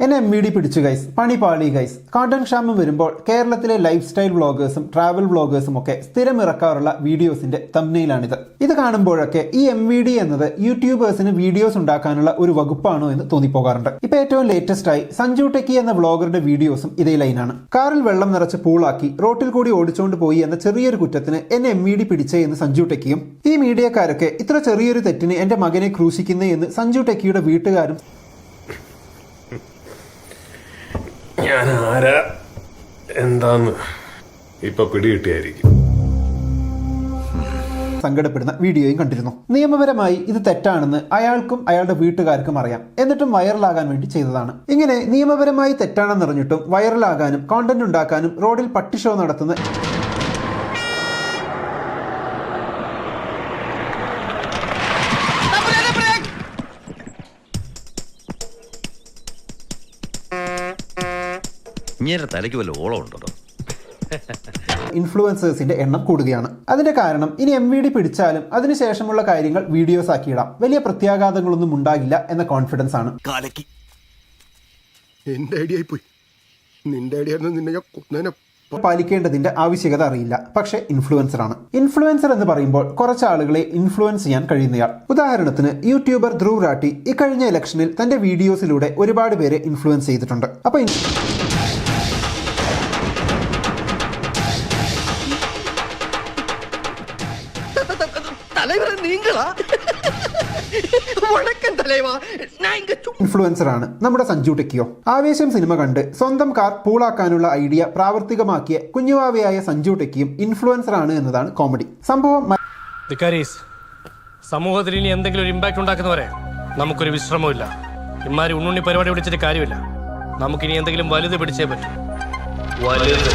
എന്നെ MVD പിടിച്ചു guys, പണി പാളി ഗൈസ്. കോണ്ടന്റ് ക്ഷാമം വരുമ്പോൾ കേരളത്തിലെ ലൈഫ് സ്റ്റൈൽ വ്ളോഗേഴ്സും ട്രാവൽ വ്ളോഗേഴ്സും ഒക്കെ സ്ഥിരം ഇറക്കാറുള്ള വീഡിയോസിന്റെ തംബ്നെയിലാണിത്. ഇത് കാണുമ്പോഴൊക്കെ ഈ MVD എന്നത് യൂട്യൂബേഴ്സിന് വീഡിയോസ് ഉണ്ടാക്കാനുള്ള ഒരു വകുപ്പാണോ എന്ന് തോന്നിപ്പോകാറുണ്ട്. ഇപ്പൊ ഏറ്റവും ലേറ്റസ്റ്റ് ആയി സഞ്ജു ടെക്കി എന്ന വ്ളോഗറുടെ വീഡിയോസും ഇതേ ലൈനാണ്. കാറിൽ വെള്ളം നിറച്ച് പൂളാക്കി റോട്ടിൽ കൂടി ഓടിച്ചുകൊണ്ട് പോയി എന്ന ചെറിയൊരു കുറ്റത്തിന് എന്നെ MVD പിടിച്ചേ എന്ന് സഞ്ജു ടെക്കിയും, ഈ മീഡിയക്കാരൊക്കെ ഇത്ര ചെറിയൊരു തെറ്റിന് എന്റെ മകനെ ക്രൂശിക്കുന്നേ എന്ന് സഞ്ജു ടെക്കിയുടെ വീട്ടുകാരും ഞാൻ ആരാ എന്താന്ന് ഇപ്പൊ പിടികിട്ടിയായിരിക്കും സങ്കടപ്പെടുന്ന വീഡിയോയും കണ്ടിരുന്നു. നിയമപരമായി ഇത് തെറ്റാണെന്ന് അയാൾക്കും അയാളുടെ വീട്ടുകാർക്കും അറിയാം. എന്നിട്ടും വൈറലാകാൻ വേണ്ടി ചെയ്തതാണ്. ഇങ്ങനെ നിയമപരമായി തെറ്റാണെന്നറിഞ്ഞിട്ടും വൈറലാകാനും കോണ്ടന്റ് ഉണ്ടാക്കാനും റോഡിൽ പട്ടി ഷോ നടത്തുന്ന തലയ്ക്ക് വല്ല ഓളം ഉണ്ടോ? ഇൻഫ്ലുവൻസേഴ്സിന്റെ എണ്ണം കൂടുകയാണ്. അതിന്റെ കാരണം ഇനി MVD പിടിച്ചാലും അതിനുശേഷമുള്ള കാര്യങ്ങൾ വീഡിയോസ് ആക്കിയിടാം, വലിയ പ്രത്യാഘാതങ്ങളൊന്നും ഉണ്ടാകില്ല എന്ന കോൺഫിഡൻസ് ആണ്. പാലിക്കേണ്ടതിന്റെ ആവശ്യകത അറിയില്ല, പക്ഷെ ഇൻഫ്ലുവൻസർ ആണ്. ഇൻഫ്ലുവൻസർ എന്ന് പറയുമ്പോൾ കുറച്ച് ആളുകളെ ഇൻഫ്ലുവൻസ് ചെയ്യാൻ കഴിയുന്നയാൾ. ഉദാഹരണത്തിന് യൂട്യൂബർ ധ്രുവ് റാട്ടി ഇക്കഴിഞ്ഞ ഇലക്ഷനിൽ തന്റെ വീഡിയോസിലൂടെ ഒരുപാട് പേരെ ഇൻഫ്ലുവൻസ് ചെയ്തിട്ടുണ്ട്. അപ്പൊ ഇൻഫ്ലുവൻസർ ആണ് നമ്മുടെ സഞ്ജു ടെക്കിയോ. ആവേശം സിനിമ കണ്ട് സ്വന്തം കാർ പൂളാക്കാനുള്ള ഐഡിയ പ്രാവർത്തികമാക്കിയ കുഞ്ഞുവാവയായ സഞ്ജു ടെക്കിയും ഇൻഫ്ലുവൻസർ ആണ് എന്നതാണ് കോമഡി. സംഭവം സമൂഹത്തിൽ ഇനി എന്തെങ്കിലും ഒരു ഇമ്പാക്ട് ഉണ്ടാക്കുന്നവരെ നമുക്കൊരു വിശ്രമമില്ല. ഇമാരി ഉണ്ണുണ്ണി പരിപാടി പിടിച്ചിട്ട് കാര്യമില്ല. നമുക്കിനി എന്തെങ്കിലും വലുത് പിടിച്ചേ പറ്റൂ. വലുത്